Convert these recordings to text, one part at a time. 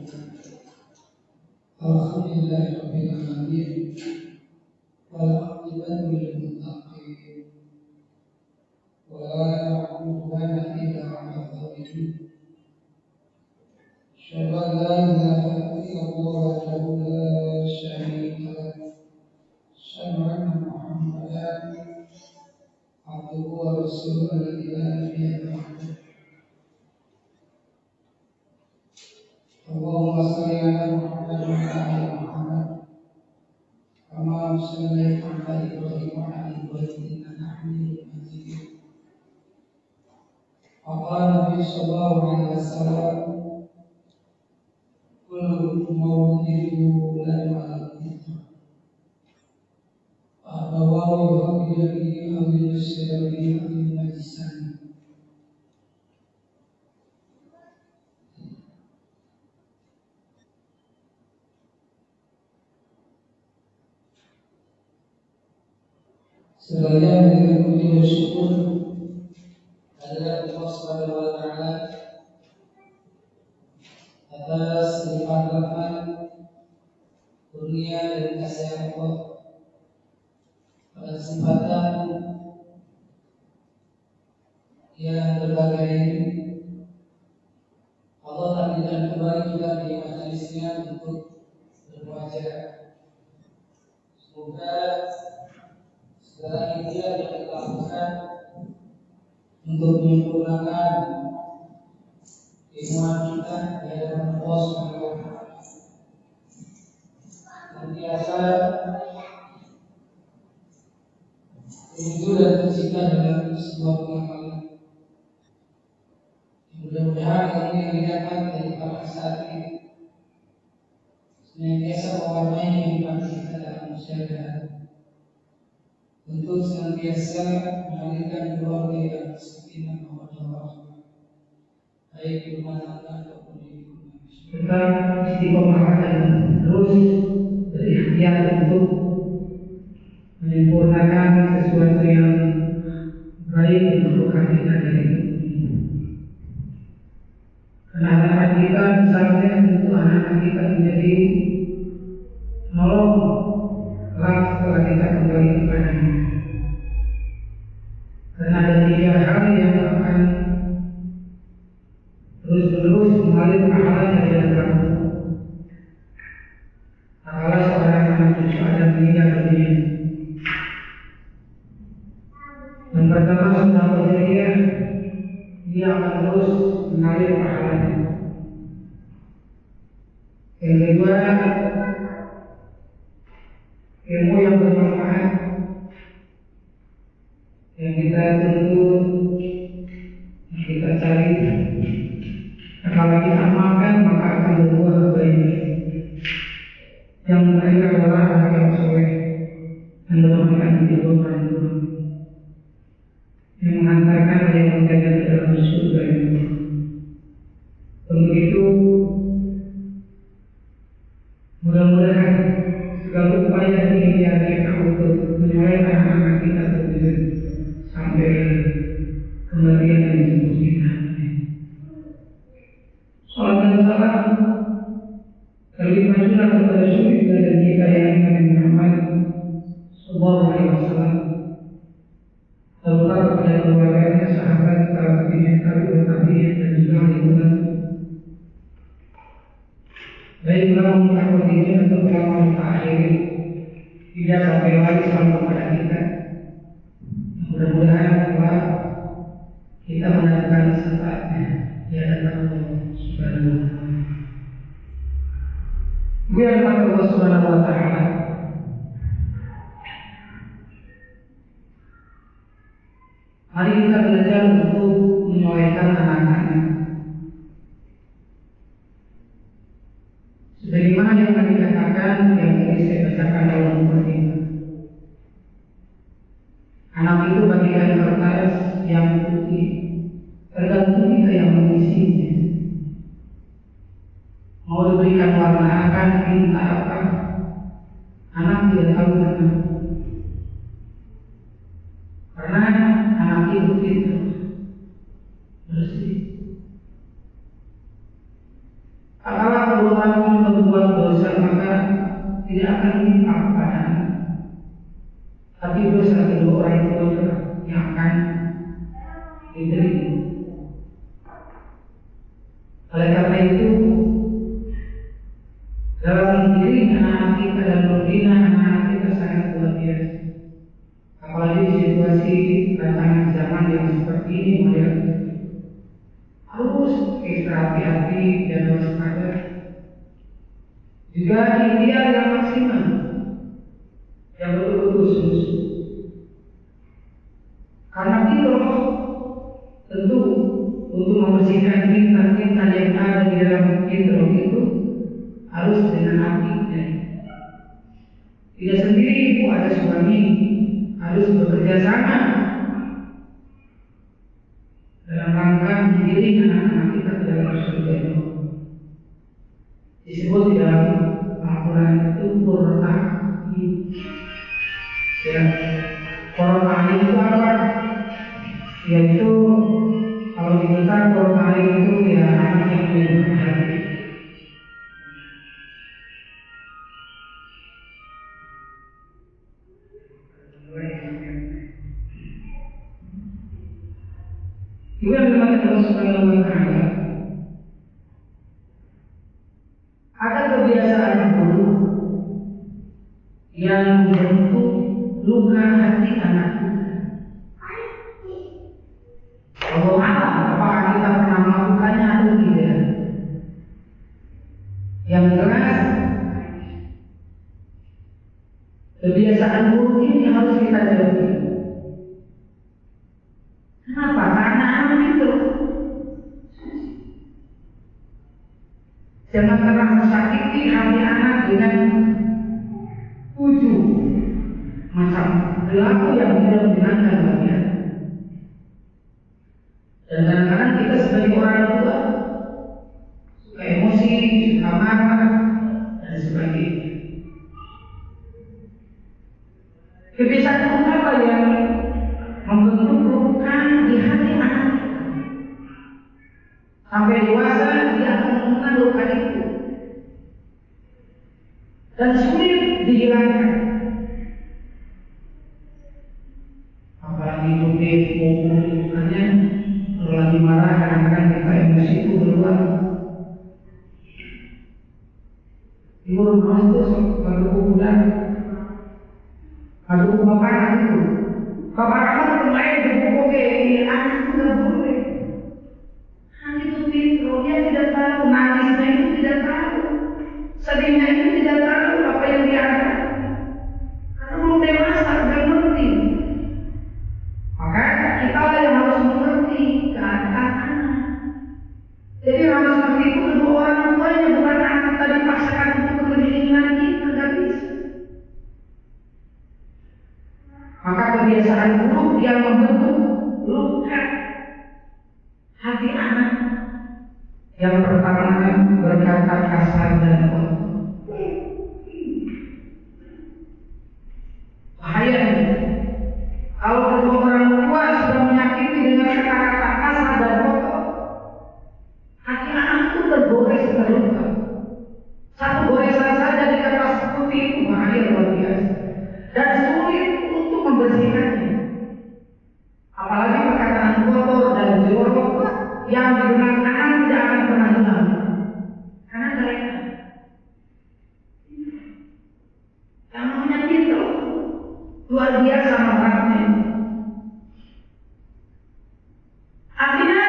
Alhamdulillahirabbil alamin wal aqibatu lil muttaqin wa la udwana illa 'alal zalimin. Asyhadu an la ilaha illallah wahdahu la syarika lahu. Asyhadu anna Muhammadan abduhu wa rasuluhu alladzi la nabiyya ba'dahu. Allahumma shalli ala Muhammad wa ala ali Muhammad kama shallaita ala Ibrahim wa ala ali Ibrahim innaka Hamidum Majid. Qala Nabi sallallahu alaihi wasallam, kullu mawlidin yuladu ala al-fitra. Abawahu yuhawwidanihi aw yunassiranihi aw yumajjisani. Sebenarnya dengan puji dan syukur adalah Allah Subhanahu wa Ta'ala atas limpahan rahmat, kurnia dan kasih Allah pada kesempatan yang berbahagia ini. Allah takdirkan kembali juga di majelisnya untuk bermuajalah. Semoga segala ikhtiar yang kita lakukan untuk menyempurnakan iman kita di hadapan Allah Subhanahu wa Ta'ala senantiasa rindu dan tercipta dalam sebuah pengamalan. Mudah-mudahan ini yang dapat dari para saat ini senantiasa mewarnai kehidupan kita dalam masyarakat, untuk senantiasa melahirkan keluarga yang sakinah mawaddah warahmah, baik di rumah tangga ataupun di lingkungan. Tetap istiqomah dan terus berikhtiar untuk menyempurnakan sesuatu yang baik untuk kita dari ini. Karena anak kita misalnya untuk anak kita menjadi nolong kelak setelah kita kembali kepadanya. Karena ada tiga hal yang akan terus-menerus mengalir pahala dari agama. Pahala seorang anak cucu Adam meninggal dunia. Yang pertama sedekah jariyah, dia akan terus mengalir pahalanya. Yang kedua, ilmu yang bermanfaat yang kita tuntut, yang kita cari, kalau kita amalkan maka akan berbuah kebaikan. Yang terakhir adalah anak yang soleh dan bermanfaat di rumah yang menghantarkan yang menjaga ke dalam surga ini. Untuk itu mudah-mudahan segala upaya kita untuk menyuaikan anak kita terwujud sampai kematian yang dijemput kita. Salam dan salam terlimpah curah kepada suri dan kita yang ingin Muhammad sallallahu alaihi wasallam, serta kepada keluarganya, sahabat, tabi'in, tabi'in dan juga lingkungan. Baik dalam tahun ini untuk ulama mutaakhirin tidak sampai lagi sama kepada kita. Mudah-mudahan Allah kita mendapatkan saatnya di hadapan Allah Subhanahu wa Ta'ala. Biar Allah Subhanahu wa Ta'ala mari kita belajar untuk menyesuaikan anak-anak. Sebagaimana yang tadi katakan, yang tadi saya bacakan dalam mukadimah. Anak itu bagian kertas yang putih, tergantung kita yang mengisinya. Mau diberikan warna akan minta apa? Anak tidak tahu mana. Karena anak itu fitrah bersih. Apabila orang berbuat dosa maka tidak akan dilimpahkan, tapi dosa kedua orang itu yang akan diterima. Oleh karena itu, dalam diri anak kita dan membina anak kita sangat luar biasa. Apalagi di situasi tantangan zaman yang seperti ini modern, harus ekstra hati-hati dan waspada. Juga ikhtiar yang maksimal, yang betul-betul sungguh. Karena itu tentu untuk membersihkan tinta-tinta yang ada di dalam intro itu harus dengan apinya. Tidak sendiri, ibu ada suami, harus bekerja sama dalam rangka mendidik anak-anak kita ke dalam surga itu. Disebut di dalam Al-Quran itu Qur'ani. Ya, Qur'ani itu apa? Yaitu kalau kita Qur'ani itu ya anak yang lebih hati. Juga memang Allah Subhanahu wa Ta'ala ada kebiasaan buruk yang membentuk luka hati anak kita. Allah alam apakah kita pernah melakukannya atau tidak. Yang jelas kebiasaan buruk ini harus kita jauhi. Kenapa? Karena anak itu jangan pernah mensakiti hati anak dengan 7 macam perilaku yang tidak menyenangkan bagi anak. Dan kadang-kadang kita sebagai orang tua suka emosi, suka marah, dan sebagainya. Kebiasaan apa yang membentuk luka di hati anak sampai dewasa dia akan mengenal luka itu dan sulit dihilangkan. Apalagi hidupnya hubungannya kalau lagi marah kadang-kadang kita emosi itu keluar. Ibu rumah itu satu bulan, satu bapak itu. Bapak kamu kemarin dibuka anak itu tidak boleh. Anak itu pintar, dia tidak tahu, nangisnya itu tidak tahu, sedihnya itu tidak tahu apa yang dia ada. Karena belum dewasa, belum mengerti. Maka kita yang harus mengerti keadaan anak. Jadi harus mengerti itu kedua orang tuanya, bukan anak kita dipaksakan untuk keinginan kita, tidak bisa. Maka kebiasaan buruk yang membentuk luka hati anak. Yang pertama berkata kasar dan kotor. Bahaya. Kalau kedua orang tua sudah menyakiti dengan kata-kata kasar dan kotor, hati anak itu tergores terluka. Satu goresan saja dikata seperti itu bahaya luar biasa dan sulit untuk membersihkannya. Apalagi perkataan kotor dan jorok yang digunakan tidak akan pernah hilang karena mereka yang namanya itu luar biasa marahnya. Artinya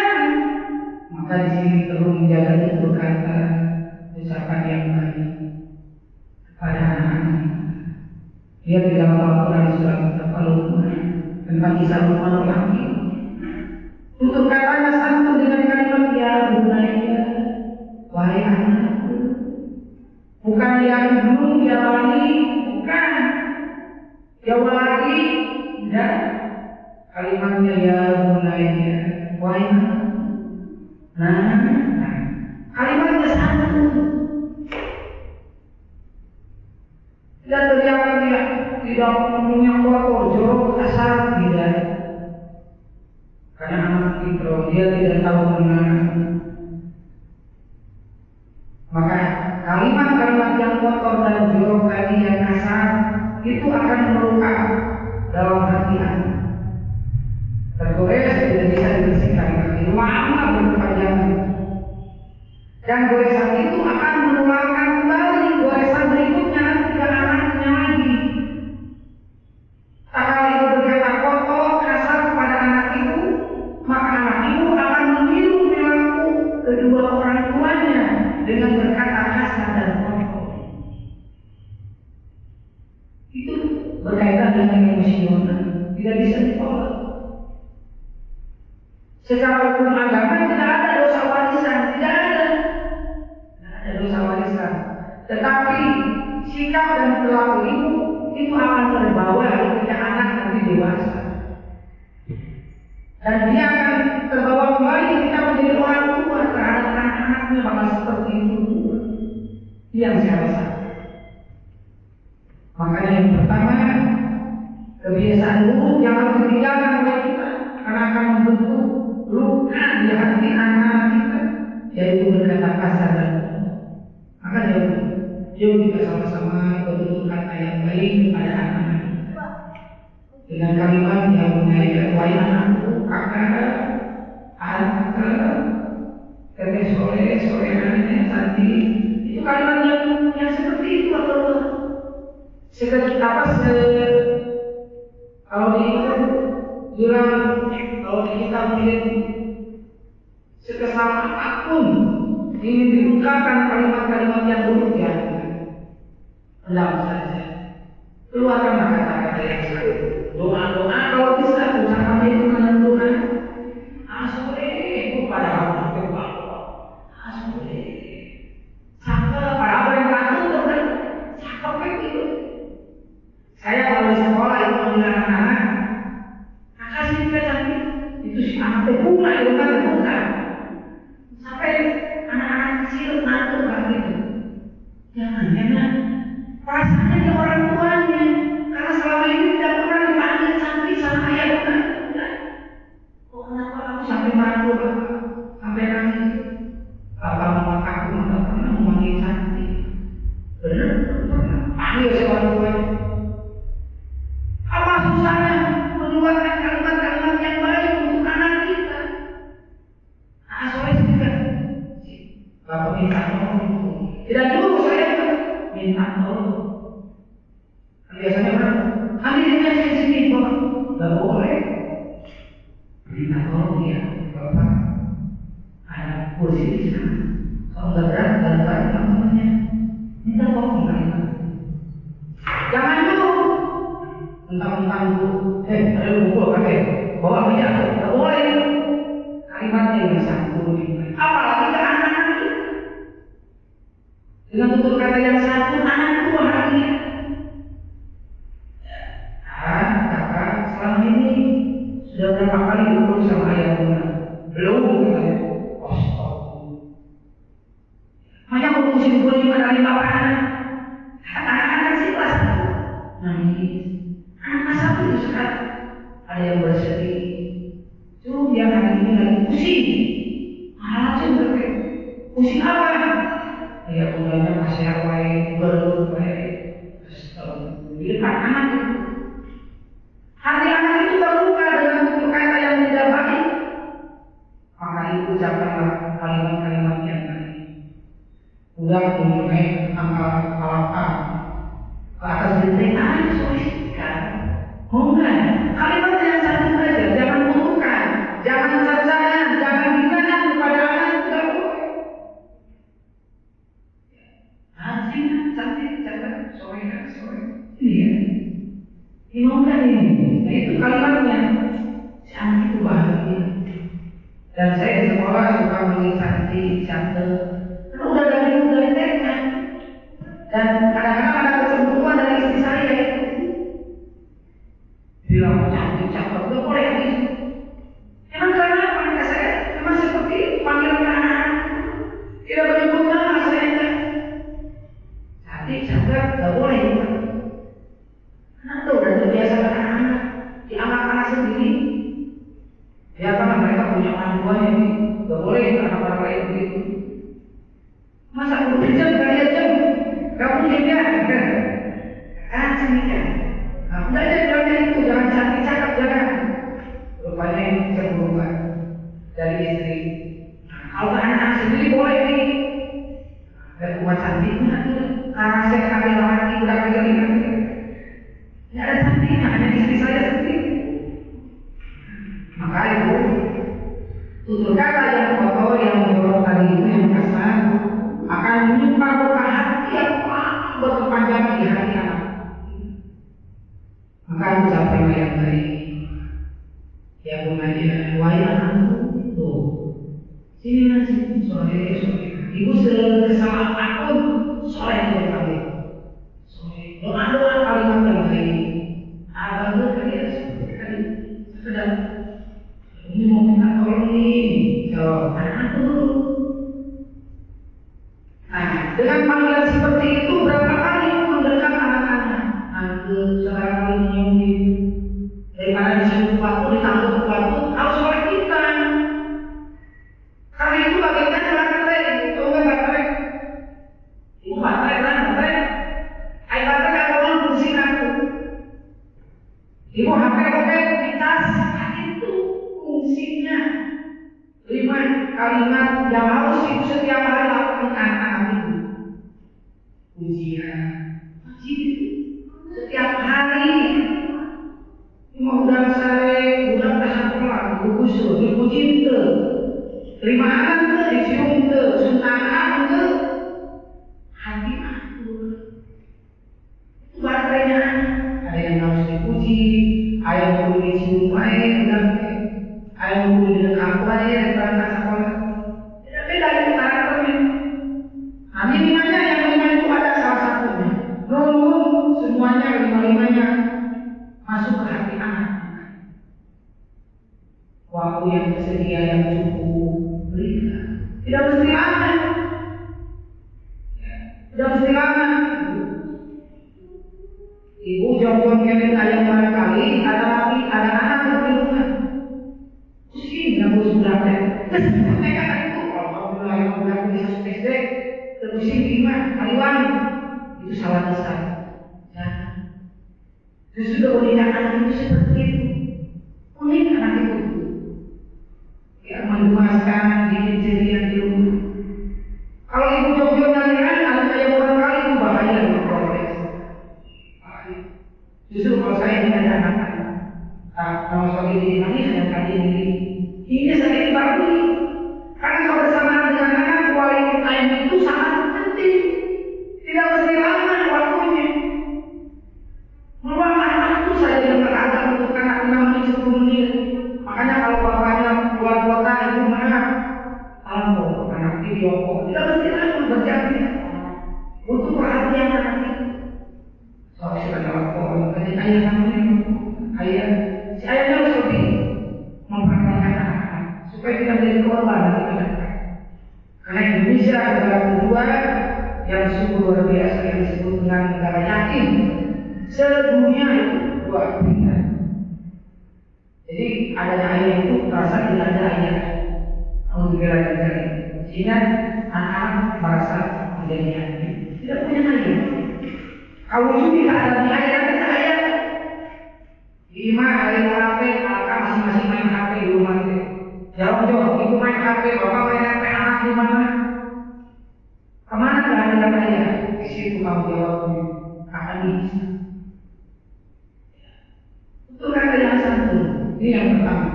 maka di sini perlu menjaga itu kata ucapan yang baik kepada anak-anak. Dia di dalam Al-Quran surat Al-Luqman tentang kisah Luqman lagi. Untuk katanya santun dengan kalimat ya bunaya, wahai anakku. Bukan yang belum ya wali, bukan. Ya wali, tidak. Kalimatnya ya bunaya, wahai anakku. Nah, kalimatnya santun. Tidak teriak-teriak, tidak ngomongnya kotor, jorok, kasar, tidak. Karena anak itu dia tidak tahu mengenal. Maka kalimat yang kotor dan jorok tadi yang kasar itu akan meluka dalam hati Anda. Tergores tidak bisa dibersihkan lagi, lama berkepanjangan. Dan goresan itu akan menularkan kembali goresan berikutnya ketika anaknya lagi. Tak kala ibu berkata kotor kasar kepada anak ibu, maka anak ibu akan meniru perilaku kedua orang tuanya dengan berkata kasar dan kotor. Itu berkaitan dengan emosional, tidak bisa ditolak. Secara hukum agama tidak ada dosa warisan, tidak ada dosa warisan. Tetapi sikap dan perilaku ibu itu akan terbawa ketika anak nanti dewasa, dan dia akan terbawa kembali ketika menjadi orang tua terhadap anak-anaknya bakal seperti itu. Yang saya rasa. Makanya yang pertama, kebiasaan buruk yang harus ditinggalkan oleh kita karena akan membentuk luka di hati anak kita, yaitu berkata kasar dan kotor. Maka jauh kita sama-sama bertutur kata yang baik kepada anak-anak kita dengan kalimat yang mengajarkan wahai anakku, kakak, tante, teteh sore anaknya cantik. Itu kalimat yang seperti itu atau kalau di jurang, kalau di kitab mungkin sekesal apapun ingin diungkapkan kalimat-kalimat yang buruk ya, pendam saja, keluarkanlah kata-kata yang baik, doa-doa kalau bisa ucapan itu menentukan asore itu pada Allah asore cakep pada apa yang takut kan cakep itu. Saya kalau di sekolah itu mengenal anak-anak, kakak sih kita cantik, itu si anak bunga itu kan bunga. Sampai anak-anak kecil ngantuk kan gitu. Jangan, perasaannya dia orang tuanya, karena selama ini tidak pernah dipanggil cantik sama ayah bukan. Oh kenapa kamu sampai malu, sampai nangis? Bapak mama aku nggak pernah memanggil cantik. Benar? Pernah. Panggil si orang tuanya. Apa susahnya mengeluarkan kalimat-kalimat yang baik untuk anak kita? Soalnya juga Bapak minta tolong. Tidak dulu saya minta tolong. Biasanya orang ambilnya sini Pak, nggak boleh. Minta tolong ya Bapak. Ada kursi di sana. Kalau nggak berat, namanya. Minta tolong kalimat. Jangan dulu. Tentang bu, ada buku pakai bawa minyak, nggak boleh. Kalimatnya yang satu, apalagi ke anak-anak itu. Dengan tutur kata yang satu, anak itu bahagia. Kakak selama ini sudah berapa kali dipukul sama ayah bunda? Belum, katanya. Makanya aku mesti dipukul 5 kali bapak. Anak-anak sih kelas nangis. Anak satu itu sekarang ada yang bersedih. Cuma dia hari ini lagi pusing. Malah cuma berpikir pusing apa? Ya bundanya masih awal berbaik. Jadi anak itu hati anak itu terluka dengan tutur kata yang tidak baik. Maka ibu ucapkanlah kalimat-kalimat yang baik. Udah mempunyai angka ke atas benteng sosikan. Oh enggak, kalimat yang satu saja, jangan kutukan, jangan cercaan, jangan hinaan kepada anak tidak boleh. Cantik, sore. Iya. Gimana ini? Nah itu kalimatnya. Si anak itu bahagia. Dan saya di sekolah suka beli cantik. Karena udah dari TK. Dan kadang-kadang ada kecenderungan dari istri saya itu. Bilang cantik, gak boleh habis. Emang karena apa? Kata saya, emang seperti panggilan anak. Tidak menyebut nama saya. Cantik, gak boleh. Karena itu udah terbiasa dengan anak. Di anak-anak sendiri. Ya karena mereka punya orang tuanya ini. Gak boleh anak-anak lain begitu. Ada rumah cantiknya tuh, karena saya kawin lagi udah kagak ingat. Tidak ada cantiknya, hanya istri saya sendiri. Maka itu tutur kata yang kotor, yang jorok tadi itu yang kasar akan menyimpan bekas hati yang lama berkepanjangan di hati anak. Maka ucapan yang baik, ya bunanya, wahai anakku, tuh sini nasi sore. Ibu kesalahan akun sore itu dipanggil. Sore doa kalimat yang baik. Abang tuh kalian sekali sedang ini mau minta tolong nih, jawab anakku dulu. Nah, dengan panggilan seperti itu berapa kali mendekat anak-anak? Nanti sekarang kali menyium daripada disium waktu ditangkap waktu harus oleh kita. Karena itu bagian baterai, itu kan baterai. Ibu baterai kan baterai. Air baterai kan orang pusing aku. Ibu HP di tas, itu fungsinya 5 kalimat yang harus ibu setiap hari lakukan anak-anak ibu. Ujian, setiap hari. Mau udah sare, udah sekolah, ibu suruh dipuji tuh. 5 anak tuh dicium tuh, suntangan tuh. Hati aku. Itu baterainya. Ada yang harus dipuji, ada yang perlu dicium baik, ada yang perlu direkam baik, berangkat sekolah. Tidak beda itu karakternya. Nah, minimalnya yang 5 itu ada salah satunya. Nunggu semuanya 5-5-nya masuk ke hati anak. Waktu yang tersedia yang cukup berikan. Tidak mesti lama. Tidak mesti lama. Ibu jom-jom kevin ayam barangkali ada lagi ada anak yang di rumah. Pusing yang harus berapa? Mereka itu kalau mulai memulai bisa SD terpusing 5 hariwan itu salah besar. Ya. Justru unik anak itu seperti itu. Unik anak itu. Ya mengemaskan diri-dirian di rumah. Kalau ibu jom-jom nyanyian, anak ayam barangkali itu bahaya di proses. Justru kalau saya ini ada anak-anak, kalau suami diri nangis, saya kaji diri. Ini saya dibagi. Karena kalau bersama dengan anak, quality time itu sangat penting. Tidak mesti lama waktunya. Meluang anak itu saja yang teragam untuk anak 6 menit 10 menit. Makanya kalau bapaknya keluar kota itu mana? Tahu anak video kok. Tidak mesti lama berjam-jam. Butuh perhatian anak itu. Soalnya sebenarnya kalau ayah namanya ayah, si ayahnya harus lebih memperhatikan anak-anak supaya tidak menjadi korban dari anak-anak. Karena Indonesia adalah kedua yang sungguh luar biasa yang disebut dengan negara yatim sedunia itu 2 bintang. Jadi adanya ayah itu terasa tidak ada ayah untuk sehingga anak-anak merasa menjadi yatim, tidak punya ayah. Kalau itu tidak ada di ayah, ada ayah. 5 hari HP, kakak masing-masing main HP di rumah itu. Jauh-jauh, ibu main HP, bapak main HP, anak di mana? Kemana kehadiran ayah? Di situ kamu jawabnya akan bisa. Itu kata yang satu. Ini yang pertama.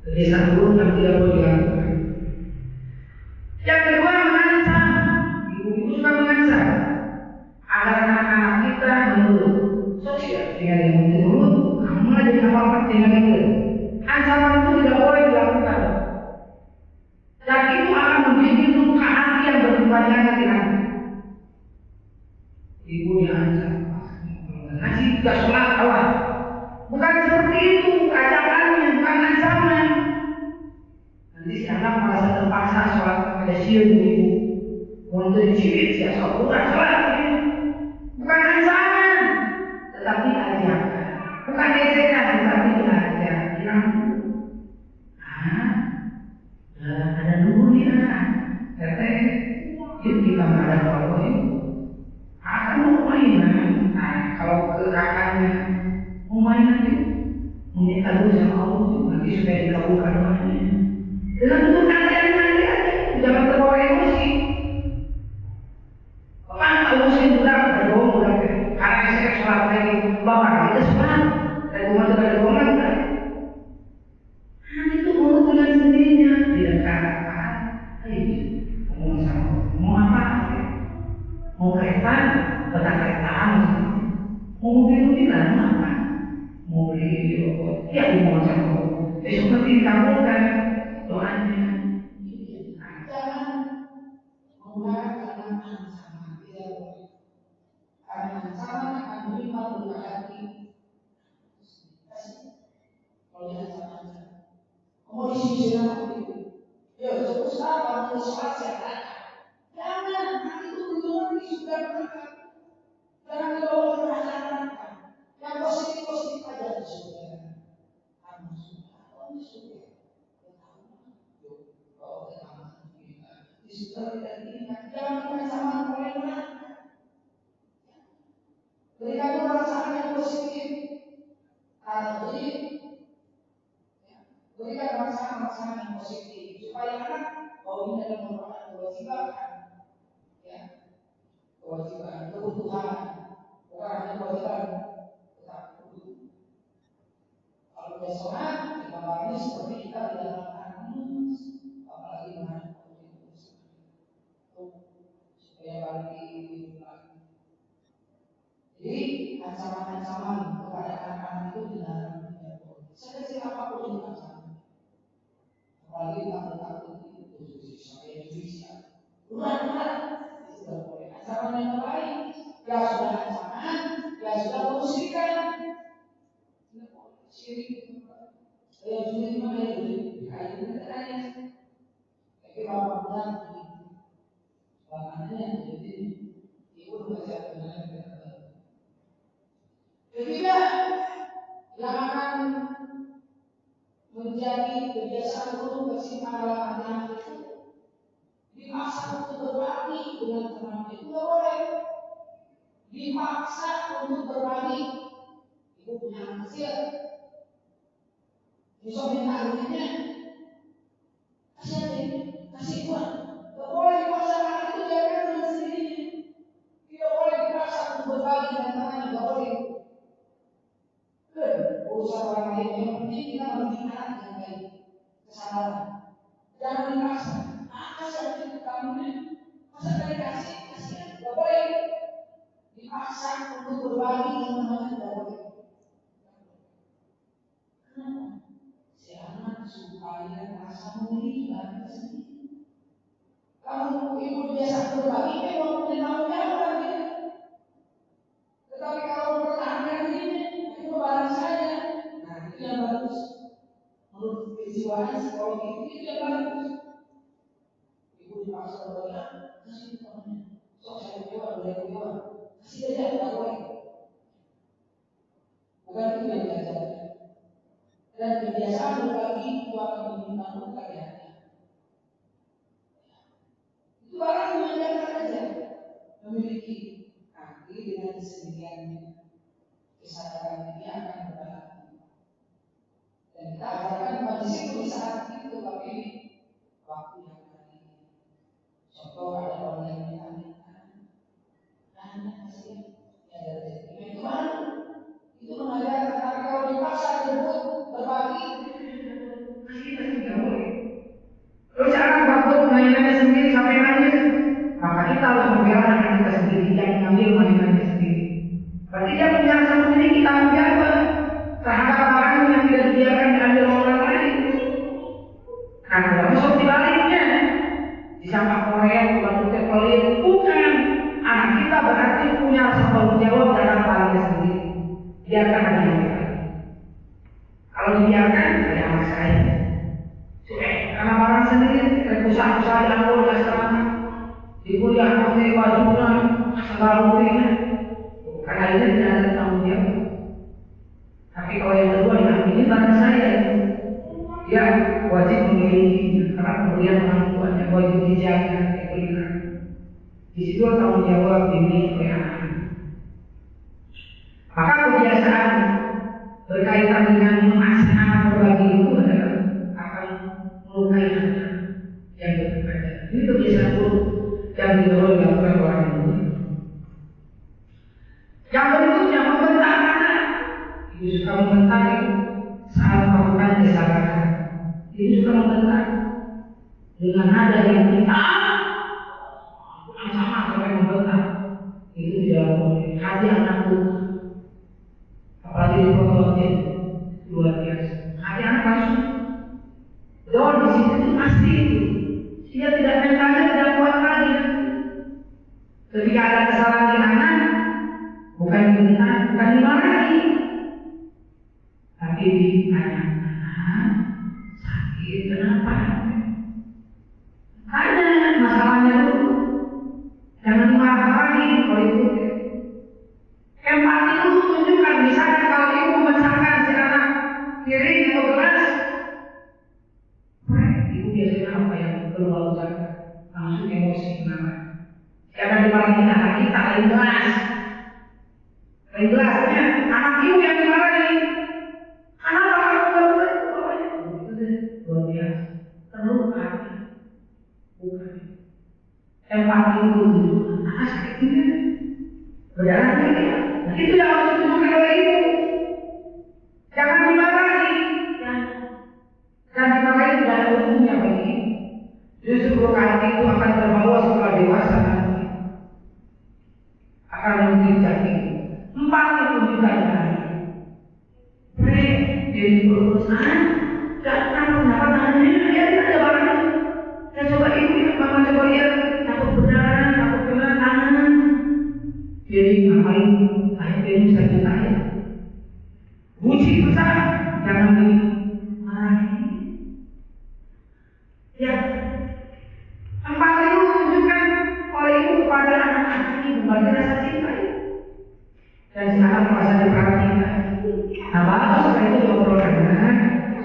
Jadi satu yang tidak boleh dilakukan. Yang kedua mengancam. Ibu-ibu suka mengancam agar anak-anak kita menurut sosial dengan yang menurut kamu aja apa dengan itu. Ancaman itu tidak boleh dilakukan. Dan itu akan membuat luka hati yang berkepanjangan di hati. Ibu diancam, ngaji tidak sholat Allah. Bukan seperti itu ajakannya, bukan ancaman. Nanti si anak merasa terpaksa sholat pada siang ibu. Untuk dicibit ya sholat. Bukan ancaman, tetapi ajakan. Bukan ejekan, tetapi ajakan. Ada dulu nih anak. Teteh, yuk kita ada kalau ini. Akan mau mainan. Nah, kalau ke kakaknya mau mainan yuk. Meminta dulu sama Allah nanti supaya dikabulkan doanya. Dengan bentuk kata yang nanti aja, jangan terbawa emosi. muslim juga berbohong udah karena saya sholat lagi bapak kita sholat dan rumah juga berbohongan kan? Itu mulut dengan sendirinya tidak katakan, ngomong sama mau apa? Mau kereta, tentang keretaan, mau mobil bilang apa? Mobil, ya mau sama besok nanti dikabulkan doanya. Jangan menggunakan ancaman, tidak boleh. Karena ancaman akan menimbang luka hati. Kalau ancaman, mau disisir apa itu? Ya, terus kamu sholat sehat. Jangan, nanti itu belum sudah berangkat. Jangan dibawa perasaan. Yang positif aja sudah. Kamu sudah. Jangan ancaman oleh mereka. Berikan perasaan yang positif. Jadi berikan perasaan yang positif supaya anak ini adalah merupakan kewajiban, ya, kewajiban, kebutuhan, bukan hanya kewajiban, tetapi kebutuhan. Kalau dia sholat, kita bagi seperti kita di dalam anus, apalagi menghadap supaya balik lagi. Jadi ancaman-ancaman kepada anak-anak itu dilarang. Sekecil apapun itu ancaman. Apalagi takut-takut itu saya bisa. Berat itu tidak boleh. Ancaman yang baik, ya sudah ancaman, ya sudah kemusyrikan. Tidak boleh syirik. Saya syirik mana itu? Kayak itu katanya. Tapi bapak bilang bapaknya jadi ibu baca benar. Ketiga, yang akan menjadi kebiasaan buruk bersimpan dalam hati anak itu dipaksa untuk berbagi dengan teman itu tidak boleh. Dipaksa untuk berbagi. Ibu punya anak kecil, bisa minta duitnya, kasih uang. Tidak boleh dipaksa anak itu biarkan dengan sendirinya. Tidak boleh dipaksa untuk berbagi dengan teman, tidak boleh. Urusan orang lain yang penting kita mendidik anak dengan baik, kesadaran. Jangan dipaksa. Apa sih yang kamu ini? Masa kalian kasih? Tidak boleh. Dipaksa untuk berbagi dengan teman tidak boleh. Kenapa? Si anak supaya rasa memiliki dan sendiri. Kamu ibu biasa berbagi, memang punya tanggung jawab dia. Tetapi kalau mempertahankan diri, itu barang saja. Nah, itu yang bagus. Menurut kejiwaan psikologi itu yang bagus. Ibu dipaksa berbagi, kasih temannya. Sok saya jawab, kasih aja, tidak boleh. Bukan itu yang diajarkan. Dan kebiasaan berbagi itu akan menimbang luka di hati. Itu barang mengajarkan saja memiliki hati dengan kesendiriannya. Kesadaran dia akan berbagi. Dan kita ajarkan pada situ di saat itu, tapi waktu yang lain. Contoh ada orang yang minta-minta, hanya kasih ya dari itu baru. Itu mengajarkan, tapi kalau dipaksa disebut berbagi, kasih tidak boleh. Terus anak waktu mainannya sendiri sampai nangis, maka kita harus membela anak kita sendiri, jangan mengambil mainannya sendiri. Berarti dia punya rasa memiliki tanggung jawab terhadap barang yang tidak dibiarkan diambil orang lain. Nah, tidak masuk dibaliknya. Disangka Korea bukan pelit, bukan. Anak kita berarti punya rasa tanggung jawab terhadap barangnya sendiri. Biarkan aja mereka. Kalau dibiarkan, ada anak saya. Karena barang sendiri, usaha-usaha yang boleh asrama, di kuliah pakai bajunya, selalu ini. Karena ini tidak ada tanggung jawab. Tapi kalau yang kedua ini barang saya, dia wajib memiliki karena kemudian orang tuanya wajib dijaga, diberikan. Di situ tanggung jawab dimiliki oleh anak. Maka kebiasaan berkaitan dengan mengasih anak berbagi itu adalah akan melukai anak yang berbeda. Ini kebiasaan buruk yang tidak boleh dilakukan orang yang nada yang hitam, sama sampai membentak. Itu tidak boleh. Hati anakku, apalagi di pondok luar biasa. Hati anak masuk. Betul di situ itu pasti itu. Dia tidak mentalnya tidak kuat lagi. Ketika ada kesalahan di anak, bukan dibentak, bukan dimarahi, tapi ditanya, sakit kenapa? Ada masalahnya dulu. Jangan dimarahi kalau itu. Empati itu tunjukkan, misalnya kalau ibu membesarkan si anak piring atau gelas, ibu biasanya apa yang keluar usaha? Langsung emosi marah. Jangan dimarahi anak kita lain gelas. Lain gelasnya, anak ibu yang dimarahi. Anak kalau keluar itu bawahnya. Itu luar biasa. Terluka. Bukan. Empati itu tunjukkan, anak sakit ini. Berdarah ya. Nah, itu yang harus ditunjukkan oleh ibu. Jangan dimarahi. Jangan dimarahi tidak ada untungnya bagi ibu. Justru hati itu akan terbawa setelah dewasa nanti. Akan menjadi ibu. Empati tunjukkan hati. Jadi berurusan. Jangan kenapa tangannya dia tidak ada barangnya. Saya coba ibu ya, mama coba lihat. Takut berdarah, takut kena tangan. Jadi ngapain? Akhirnya bisa kita ya. Buci besar, jangan dimarahi. Ya, empat itu tunjukkan oleh ibu kepada anak-anak ini berbagi rasa cinta. Dan si anak merasa diperhatikan. Nah, baru setelah itu diobrolkan.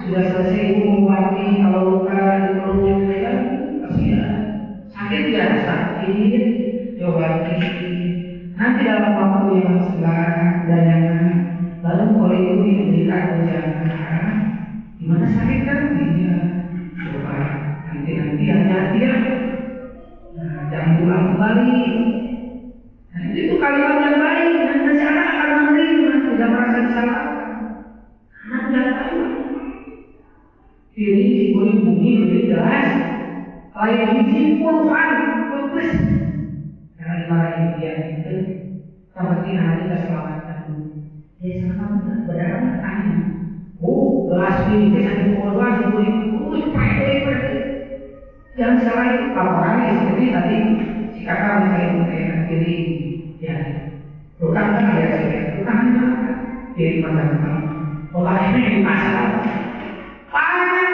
Sudah selesai ibu mengobati kalau luka di perutnya ya, kasihan. Sakit ya, sakit. Diobati. Nanti dalam waktu yang selang dan nyaman, lalu oleh ibu diberikan ujangan. Gimana sakit kan? Iya. Coba nanti hati-hati ya. Nah, jangan pulang kembali. Nah, itu kalimat yang baik. Nanti anak akan menerima, tidak merasa disalahkan. Anak tidak tahu. Jadi boleh bumi lebih jelas. Lain biji puluhan, plus. Jangan dimarahi dia itu. Yang penting anak kita selamatkan. Dia selamat berdarah tanya. Oh, gelas ini sakit keluar ibu pergi. Jangan salah laporannya seperti tadi si kakak minta ibu kayak jadi ya bukan kan ya saya bukan jadi macam olahnya di pasar banyak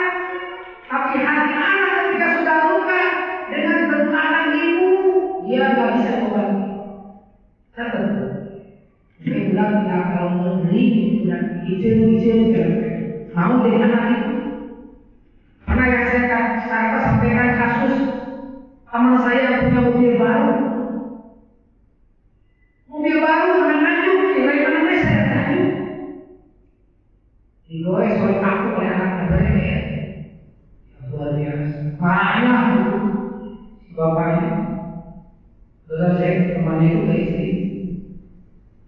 tapi hati anak ketika sudah luka dengan bentangan ibu dia nggak bisa obati. Saya dia bilang kalau mau beli bilang izin mau jadi anak itu. Karena yang saya sampaikan kasus teman saya yang punya mobil baru menanjung nilai mana saya tanjung digoreng oleh aku oleh anaknya berbeda luar biasa marahnya si bapaknya sudah saya temannya itu ke istri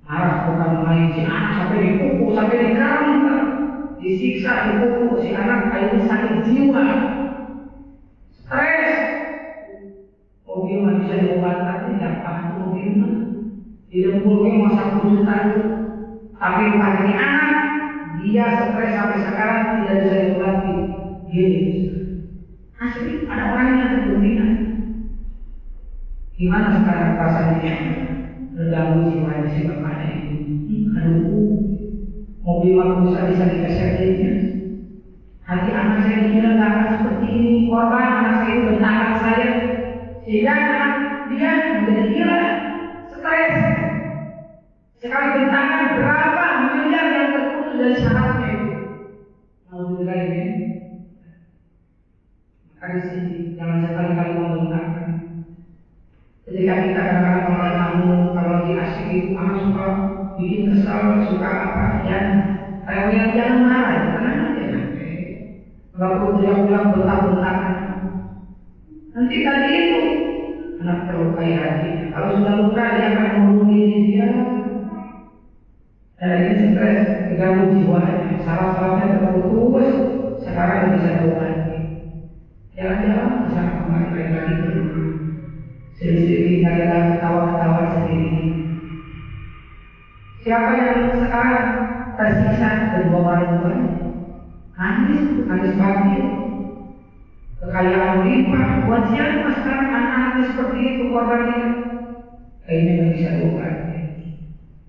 marah bukan main si anak sampai dipukul sampai dikeramin disiksa dipukul si anak akhirnya sakit jiwa stres mobil mah bisa diobatkan tidak paham mobil mah didempulkan masa juta tapi pada anak dia stres sampai sekarang tidak bisa diobati gini asli ada orang yang kepentingan gimana sekarang rasanya terganggu jiwanya si bapaknya ini aduh mobil aku bisa dikesetinnya hati anak saya dikira gak akan seperti ini korban anak saya itu bentangan saya sehingga anak dia menjadi gila stres sekali bentangan berapa miliar yang terputus dari syaratnya itu alhamdulillah ini maka di sini jangan sekali-kali membentangkan ketika kita kadang-kadang kalau tamu kalau lagi asik itu anak suka bikin kesal suka apa ya yang jangan marah jangan aja nggak perlu dia pulang bentak-bentakan nanti tadi itu anak terlukai hati kalau sudah luka dia akan membunuh diri dia dan ini stres terganggu jiwanya saraf-sarafnya terputus sekarang bisa diobati jangan-jangan bisa kembali ketawa-ketawa sendiri. Siapa yang sekarang tersiksa kedua orang tuanya? Nangis batin. Kekayaan limpah, buat siapa sekarang anak-anaknya seperti itu korbannya? Kayaknya nggak bisa lupa.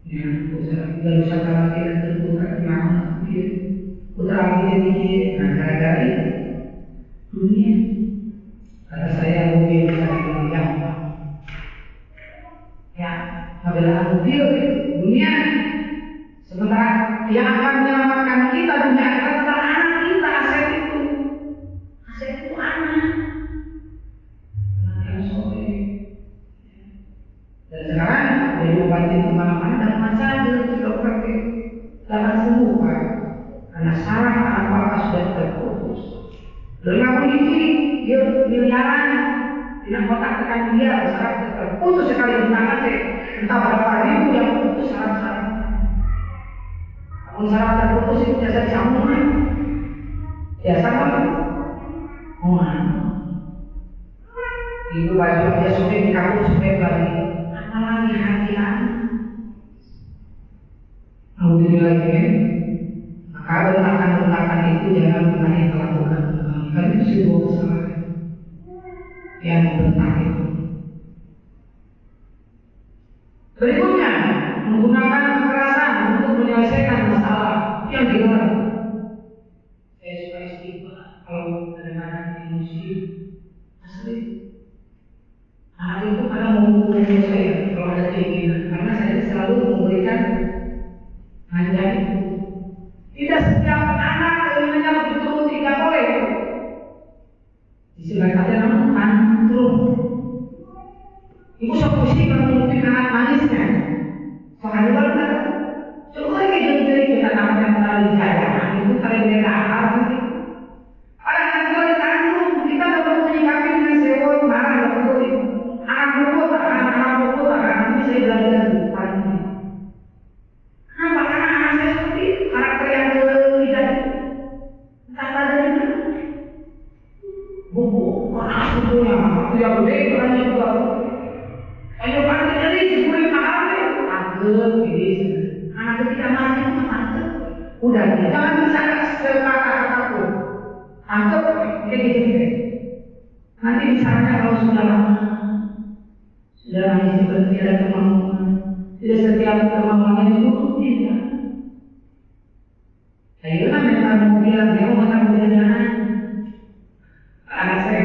Ya, udah usah khawatir terbuka mau dia. Putra lagi jadi gara-gara ini dunia. Kata saya mobil bisa dibilang ya, adalah mobil dunia. Sementara yang akan menyelamatkan kita dunia adalah anak kita, aset itu anak yang soleh. Dan sekarang dari obatin kemana-mana dan masalah kita pakai dalam sembuh Pak. Karena saraf anak Bapak sudah terputus. Dengan kondisi dia miliaran tidak kotak tekan dia saraf terputus sekali di tangan entah berapa ribu yang putus saraf-saraf. Namun saraf terputus itu biasa disambung biasa Pak. Ibu baju dia sudah di kampung supaya balik. Apalagi hati-hati. Alhamdulillah ya. Maka bentakan-bentakan itu jangan pernah kita lakukan kembali. Karena itu sebuah kesalahan yang membentak itu. Berikutnya, menggunakan kekerasan untuk menyelesaikan masalah yang dilarang. Saya suka istighfar kalau kadang-kadang emosi asli. Hal itu kadang menghubungi saya kalau ada keinginan, karena saya selalu memberikan hanya itu. Tidak setiap anak keinginannya betul tidak boleh. Istilah kata namanya tantrum. Ibu sok pusing kalau mungkin anak manisnya. Soalnya benar. Coba jadi kita namanya terlalu jalan itu terlalu berahal nanti. Orang yang terlalu tantrum kita tidak perlu menyikapi dengan sewot marah tidak perlu. Anak buku tak ini saya belajar tadi. Kenapa anak saya seperti karakter yang tidak entah dari mana? Buku, anak bukunya itu yang gede, orangnya juga. Ayo pantai jadi sepuluh mahal deh. Takut, ini anak ketika mati itu takut. Udah, jangan bicara sekata-kata pun. Takut, kayak gitu. Nanti bicaranya kalau sudah lama. Sudah hanya seperti ada kemampuan. Tidak setiap kemampuannya cukup tidak. Saya kan memang mau bilang dia mau makan jalan. Anak saya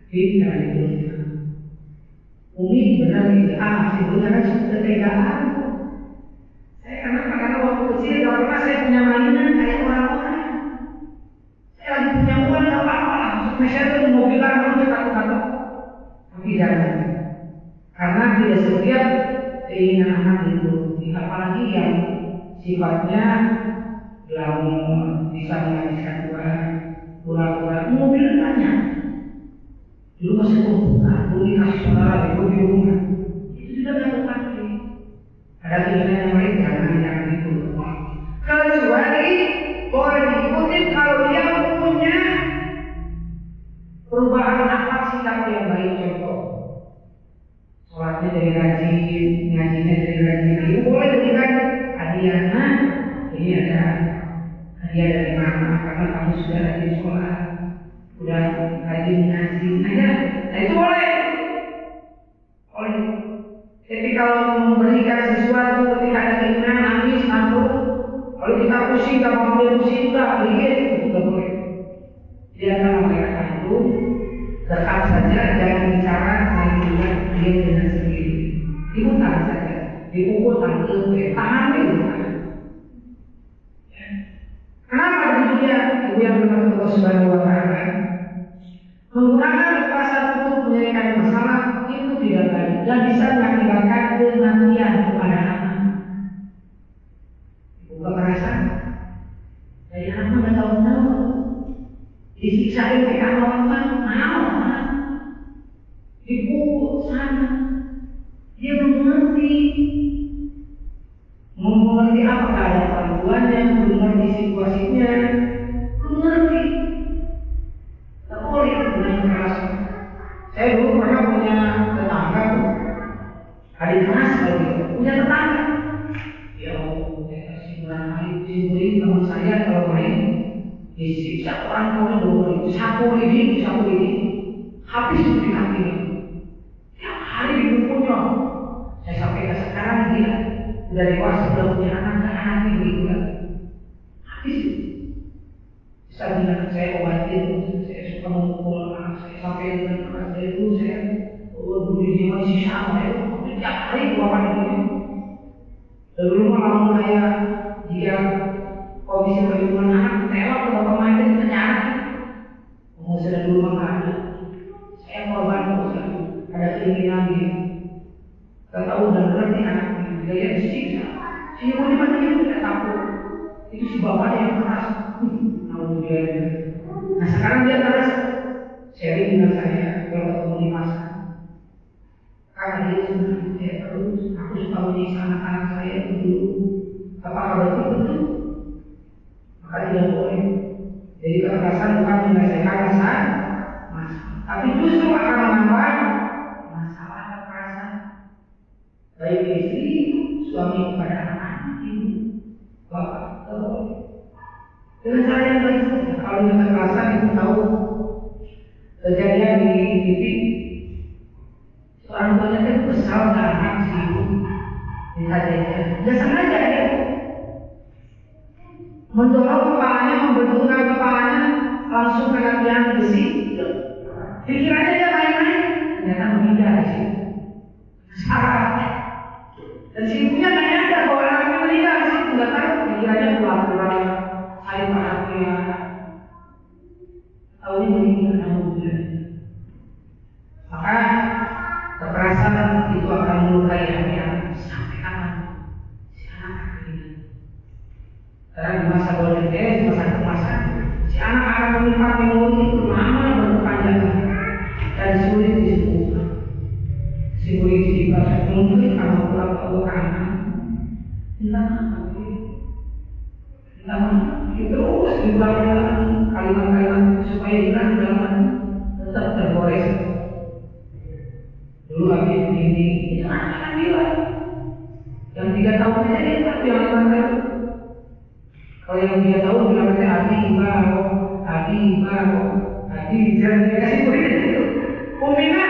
tidak itu. Umi benar itu sebetulnya kan sudah tegaan. Saya karena waktu kecil tidak pernah saya punya mainan kayak orang-orang. Saya lagi punya uang tidak apa-apa. Saya tuh mobil kan takut-takut. Tapi jangan. Karena tidak setiap keinginan anak itu, apalagi yang sifatnya glamor, bisa menghabiskan uang, pura-pura mobil banyak. Dulu masih dulu dikasih saudara, dulu di rumah, itu juga nggak terpakai. Ada keinginan yang lain jangan itu. Kecuali boleh diikuti kalau dia punya perubahan akhlak sikap yang baik contoh. Sholatnya dari rajin, ngajinya dari rajin. Ibu boleh berikan hadiah. Nah, ini ada hadiah dari mama karena kamu sudah rajin sholat, sudah rajin ngaji. Nah itu boleh. Boleh. Tapi kalau memberikan sesuatu ketika ada keinginan nangis, nangis, kalau kita pusing, kita mau ambil pusing, kita itu juga boleh. Biarkan mereka itu dekat saja, jangan bicara dan juga dia dengan sendiri. Ibu tahan saja, dipukul tangan, tahan itu. Kenapa demikian? Ibu yang berkata Allah Subhanahu Wa Taala menggunakan kekerasan untuk menyelesaikan masalah itu tidak baik dan bisa mengakibatkan kematian kepada anak. Ibu kekerasan dari anak nggak tahu disiksain ke kamar dipukul sana, dia mengerti apa keadaan perempuannya, mengerti situasinya, mengerti. Tak boleh dengan keras. Saya dulu pernah punya tetangga Hari keras kalau gitu, punya tetangga. Ya Allah, saya kasih berapa ini teman saya kalau main disiksa orang tuanya 20.000, 10.000, habis itu di kakinya. Tiap hari dipukulnya. Saya sampai ke sekarang dia udah dewasa, udah punya anak-anaknya begitu kan. Habis itu. Misalnya saya obatin, saya suka memukul anak saya sampai dengan keras dari dulu saya dulu dia masih sama ya, tiap hari dua kali gitu. Dulu malam saya dia komisi perlindungan anak tewak ke bapak main di penjara. Sudah dulu mah ada. Saya korban terus ada keinginan dia. Gak tahu udah ngerti anaknya, gaya disiksa. Si ibu ini macam itu tidak takut. Itu si bapaknya yang keras. Nah sekarang dia terus sharing dengan saya kalau ketemu di pasar. Karena dia sebenarnya saya terus aku suka menyiksa anak-anak saya itu dulu. Apakah betul? Maka tidak boleh. Jadi kekerasan bukan menyelesaikan masalah, tapi justru akan menambah masalah kekerasan. Baik istri, suami kepada anak-anak, ibu, bapak, terus. Dengan cara yang baik saja. Kalau yang kekerasan itu tahu kejadian di TV, seorang tuanya itu kesal dengan anak si ibu, ditanya, dia sengaja dia mendorong kepalanya, membenturkan kepalanya, langsung kena tiang besi. Pikirannya dia main-main, ternyata meninggal di situ. Salah. Dan si ibunya nggak nyadar bahwa anaknya meninggal di situ, nggak tahu. Pikirannya pura-pura saya anaknya. Tahunya meninggal, alhamdulillah. Maka kekerasan itu akan melukai hati anak sampai kapan? Si anak akan hilang. Karena di masa boleh di masa kemasan, si anak akan menyimpan memori itu lama berkepanjangan dan sulit disembuhkan. Sulit dibaca mungkin kalau pulang ke anak, entah apa terus diulang kalimat-kalimat supaya hilang dalam tetap tergores. Dulu lagi ini itu anak-anak dia yang 3 tahun aja dia tak yang 5 tahun. Kalau yang dia tahu bilang adi jangan dia kasih murid itu. Umina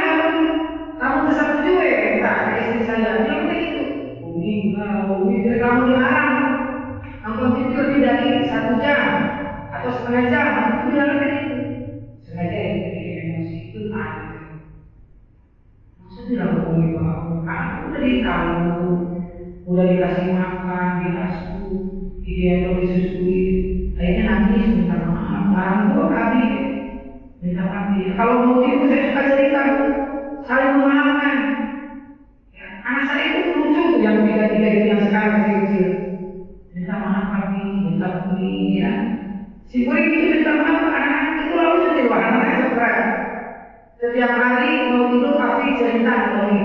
kamu tersatu juga ya kita istri saya bilang begitu. Umi jadi kamu dilarang. Nonton TV lebih dari 1 jam atau setengah jam, itu bilang begitu. Sengaja yang bikin emosi itu ada. Maksudnya bilang ke Umi kamu udah dikamu, udah dikasih makan, diasuh, digendong, disusui, akhirnya nangis minta maaf, barang gua kali minta maaf. Kalau mau itu saya suka cerita, saling memaafkan. Ya, anak saya itu lucu tuh yang 3 itu yang sekarang kecil-kecil. Minta maaf kami, minta beli ya. Si murid itu minta maaf ke anak-anak itu lalu setiap anak-anak stres. Setiap hari mau tidur pasti cerita atau ini.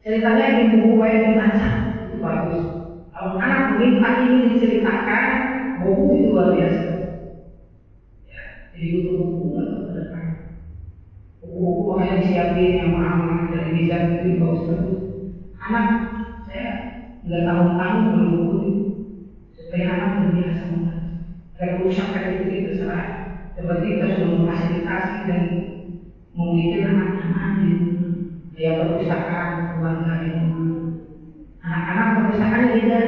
Ceritanya di buku yang dibaca itu bagus. Kalau anak minta ini diceritakan, buku itu luar biasa. Ya, jadi buku-buku untuk ke depan. Buku-buku makanya disiapin yang mahal dari desain itu bagus-bagus. Anak saya 2 tahun beli buku supaya anak terbiasa membaca. Dan kerusakan itu terserah. Seperti kita sudah memfasilitasi dan membuat anak-anak di dia perpustakaan kebanggaan di rumah. Anak-anak perpustakaan beda.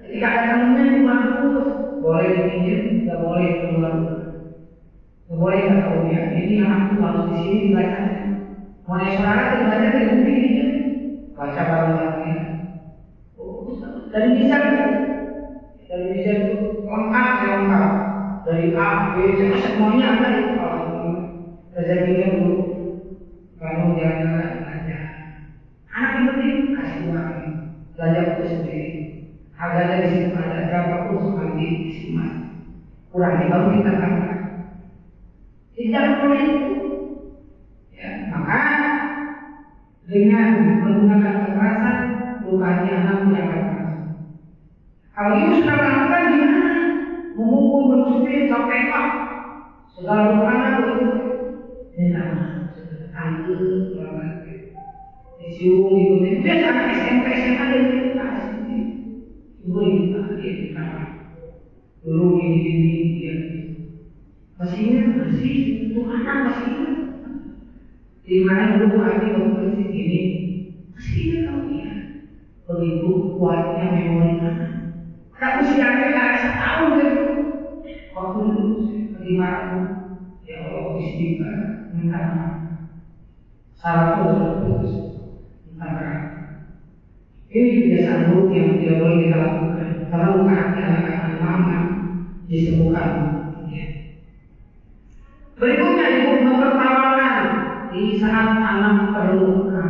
Ketika ada temennya di bagus, boleh dipinjam, tidak boleh keluar rumah. Tidak boleh nggak tahu ya. Jadi anak itu harus di sini dibaca. Mau naik saudara dibaca dari buku ini, baca bareng-barengnya. Dari bisa itu lengkap dari A, B, C, semuanya ada itu kalau rezekinya dulu kalau jalan-jalan aja anak yang penting kasih uang belajar buku sendiri harganya di situ ada berapa pun sekali disimak kurangnya baru kita tambah tidak boleh itu ya maka dengan menggunakan kekerasan lukanya anak tidak akan keras. Kalau ibu sudah melakukan gimana? Memukul, mencubit, sampai apa? Segala anak begitu. Minta maaf, tante, dicium gitu. Biasa anak SMP SMA dia kasih. Ibu ini di kamar. Dulu gini dia. Masih ingat tuh anak masih ingat. Di mana dulu hati waktu ini masih ingat kamu ya. Begitu kuatnya memori anak. Tak usianya nggak setahun gitu. Waktu itu bagaimana? Ya Allah istighfar, minta maaf. Salah sudah putus, minta maaf. Ini kebiasaan buruk yang tidak boleh kita lakukan. Karena luka hati akan lama disembuhkan. Ya. Berikutnya ibu mempertawakan di saat anak terluka.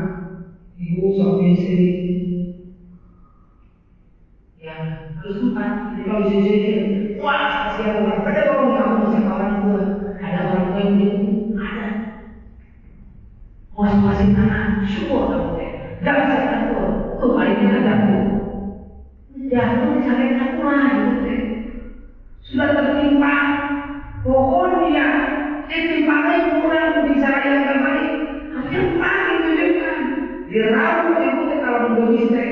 Ibu sok sedih. Ya, terus lupa. Jadi kalau disini, wah kasihan orang. Ada orang kamu bisa kawan gue. Ada orang tua yang begitu. Ada. Masing-masing anak syukur kamu deh. Gak bisa campur. Tuh akhirnya ada tuh. Jatuh di sana campur lah gitu deh. Sudah tertimpa pohon dia. Timpa lagi kurang bisa yang terbaik. Timpa itu juga. Dirauh itu kalau mendomis deh.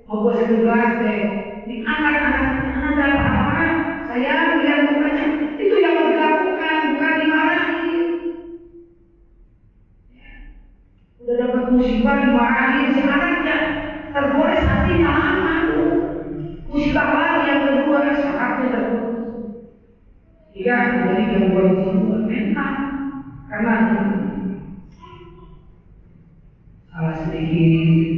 Mau buat gelas deh. Di anak-anak dapat apa? Saya lihat mukanya. Itu yang mau dilakukan, bukan dimarahin. Udah dapat musibah dimarahin si anaknya. Tergores hatinya lama tuh. Musibah lagi yang kedua syaratnya terputus. Iya, jadi gangguan jiwa mental. Karena salah sedikit.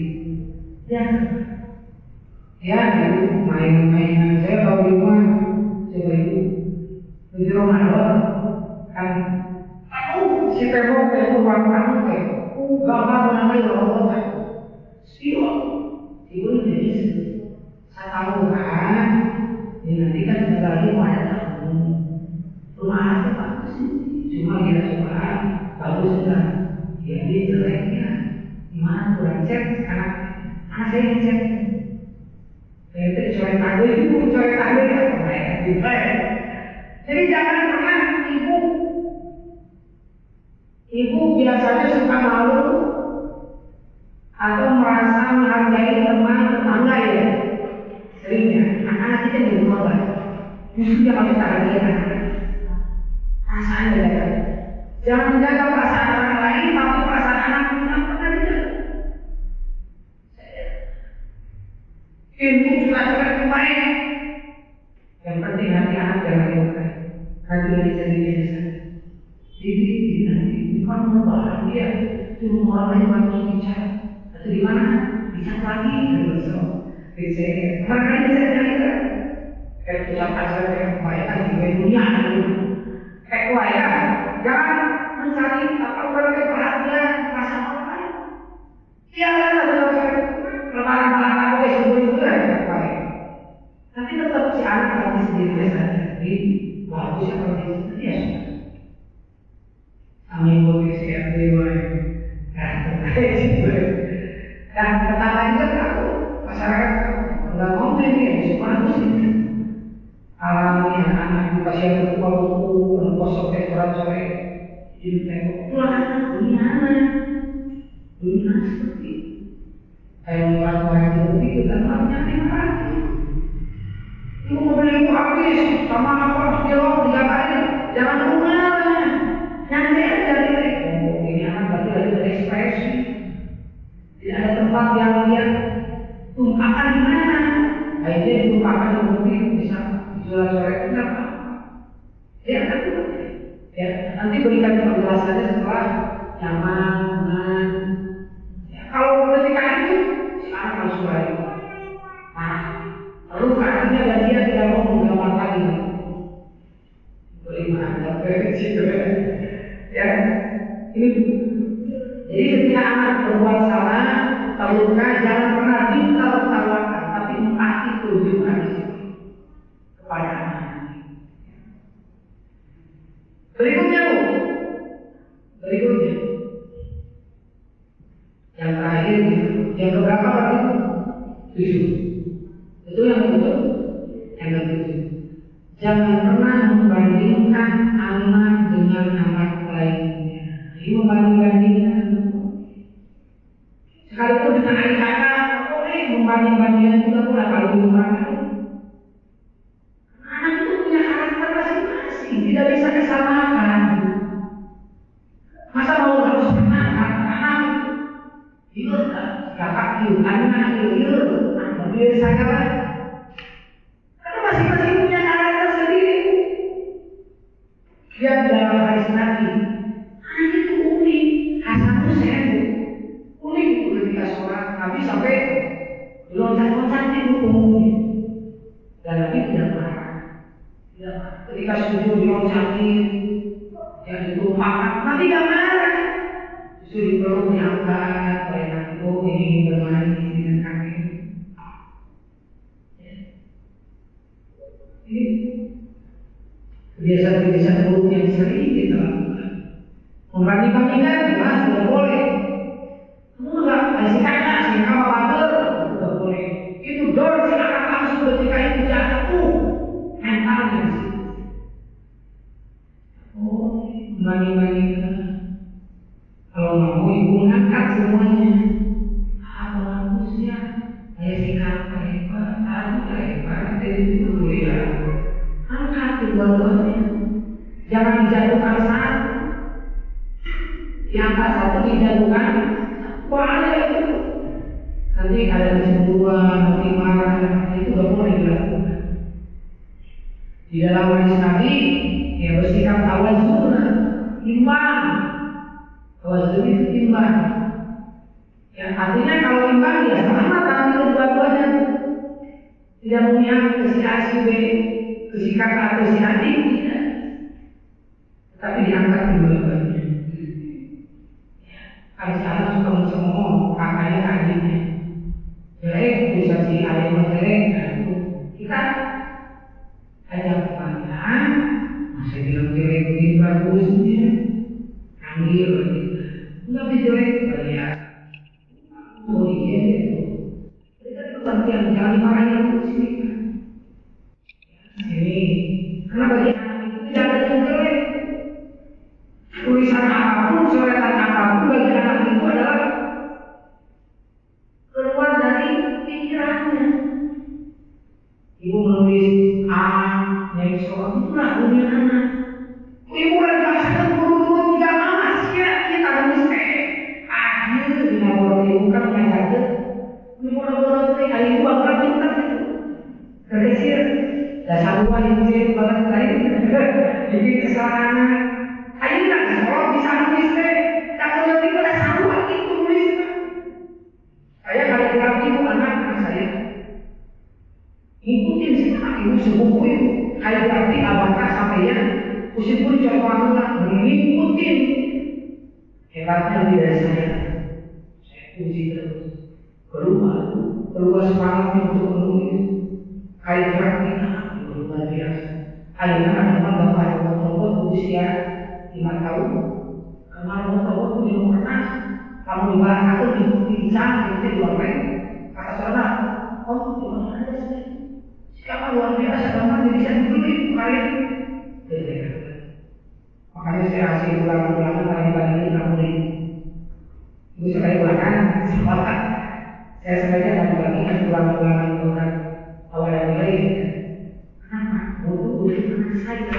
Ya, itu main-mainan saya kalau di rumah coba ibu di Ramadan kan si tembok warna teh gambar namanya Ramadan sio ibu jadi saya tahu kan ini nanti kan sebentar lagi mau ada tamu rumah aja bagus sih cuma ya coba bagus sudah jadi jeleknya gimana kurang cek anak saya ngecek. Itu coret tangga itu coret tangga ya. Jadi jangan pernah ibu biasanya suka malu atau merasa menghargai teman tetangga ya. Seringnya anak-anak kita di rumah lah. Justru dia harus hargai anak-anak. Perasaan beda. Jangan menjaga perasaan orang lain tapi perasaan anak kita pernah dijaga. Ibu suka-suka kemarin. Yang penting hati anak jangan dilukai. Hati dari jadi biasa. Jadi nanti bukan membalas dia. Suruh orang lain harus bicara. Atau di mana? Bicara lagi. Besok. Bicara. Makanya bisa cerita. Kayak ucapan saya yang kebaikan di dunia dulu. Kayak ya. Jangan mencari apa berbagai perhatian perasaan orang lain. Tiada lebaran-lebaran aku sebelum itu ada baik. Tapi tetap si anak hati sendiri saja. Jadi bagus ya kalau dia sendiri ya sudah. Amin boleh siap dewa. Dan tetangga juga tahu masyarakat nggak mau ini bagus ini. Alamnya anak di pasien berkumpul kosong kayak orang sore. Jadi tengok pulang anak dunia seperti kayak orang-orang yang begitu dan namanya dimarahi. Ibu mobil ibu habis sama apa jawab 3 kali. Jangan rumah nyantai aja dari ini anak berarti lagi berekspresi. Tidak ada tempat yang dia tumpahkan di mana. Akhirnya ditumpahkan di mobil bisa jual-jual itu apa? Ya nanti berikan penjelasannya setelah nyaman. Kalau ketika itu si anak harus balik. Lalu akhirnya dan dia tidak mau menggambar lagi. Bagaimana? Ya, ini. Jadi ketika anak berbuat salah, terluka, jangan pernah ditertawakan, tapi empati tunjukkan di situ kepada anak. Berikutnya. Yang terakhir, yang keberapa berarti? 7. Itu yang ke-7. Yang ke-7. Jangan pernah membandingkan anak dengan anak lainnya. Ini membanding-bandingkan. dengan adik kakak, boleh membanding-bandingkan juga pula kalau di rumah. Anak itu punya karakter masing-masing, tidak bisa disamakan. Masa mau harus menang anak? Iya, kakak iya, anak iya, biar saya lah. Karena masing-masing punya karakter sendiri. Lihat dalam hadis Nabi, anak itu unik, Hasan Husain unik ketika sholat. Nabi sampai loncat-loncat itu unik, dan Nabi tidak marah. Ketika sujud diloncatin, yang itu makan, Nabi tidak marah. Justru dipeluk diangkat, oleh Nabi, oh ini bermain dengan kaki. Ini kebiasaan-kebiasaan buruk yang sering kita lakukan. Membanding-bandingkan jelas tidak boleh. Kamu enggak kasih kakak, kasih kamu bager, tidak boleh. Itu dosa akan langsung ketika itu jatuh mentalnya. Oh, membanding-bandingkan. Kalau mau ibu ngangkat semuanya. Apa bagusnya? Ayah si kakak hebat, aku hebat, jadi itu ya. Angkat kedua-duanya, jangan dijatuhkan satu. Diangkat satu dijatuhkan, wah itu. Nanti ada kecemburuan, nanti marah, itu gak boleh dilakukan. Di dalam hadis Nabi, ya bersikap tawazun, imbang. Tawazun itu imbang. Ya artinya kalau imbang ya sama nanti kedua-duanya. Tidak memihak ke si A si B, ke si kakak atau si adik, tidak. Tetapi diangkat dua-duanya. Kalau si anak suka mencemooh kakaknya ke adiknya, jelek bisa si adik jelek, nah itu kita ajak kebanggaan, masih bilang jelek begini bagusnya, panggil kita, nggak bisa jelek lihat, oh iya itu, kita kepentingan jangan dimarahin aku sini. Ini, karena bagi anak itu tidak ada yang jelek. Tulisan apapun, coretan apapun bagi anak itu adalah keluar dari pikirannya. Ibu menulis A, next itulah dunia anak. Ibu lagi kasihkan guru-guru tidak malas ya, kita nulis akhir di nomor ibu kan mengajar. Ibu nomor ibu akan pintar itu. Terkecil. Dasar luar yang jadi banget lain, bikin kesalahan. Ayo nak sekolah bisa nulis deh. Tak perlu tiba dasar luar itu nulis. Saya kali terapi itu anak saya ikutin sih ibu sebuku itu. Kali terapi abangkah sampai ya, usipun contoh anak mengikutin. Hebatnya lebih dari saya puji terus. Keluar semangatnya untuk menulis. Kali terapi luar biasa. Akhirnya memang bapak robot usia 5 tahun. Kemarin robot itu di nomor kertas. Kamu di mana aku di sana, di luar lain. Kata saudara, oh di mana ada sih? Siapa luar biasa teman jadi saya dibeli kalian. Makanya saya kasih ulang-ulangan lagi bandingin kamu nih. Itu sekali ulangan, sekolah. Saya sengaja mau bagikan ulang-ulangan orang awal dari lain. Kenapa? Butuh anak saya.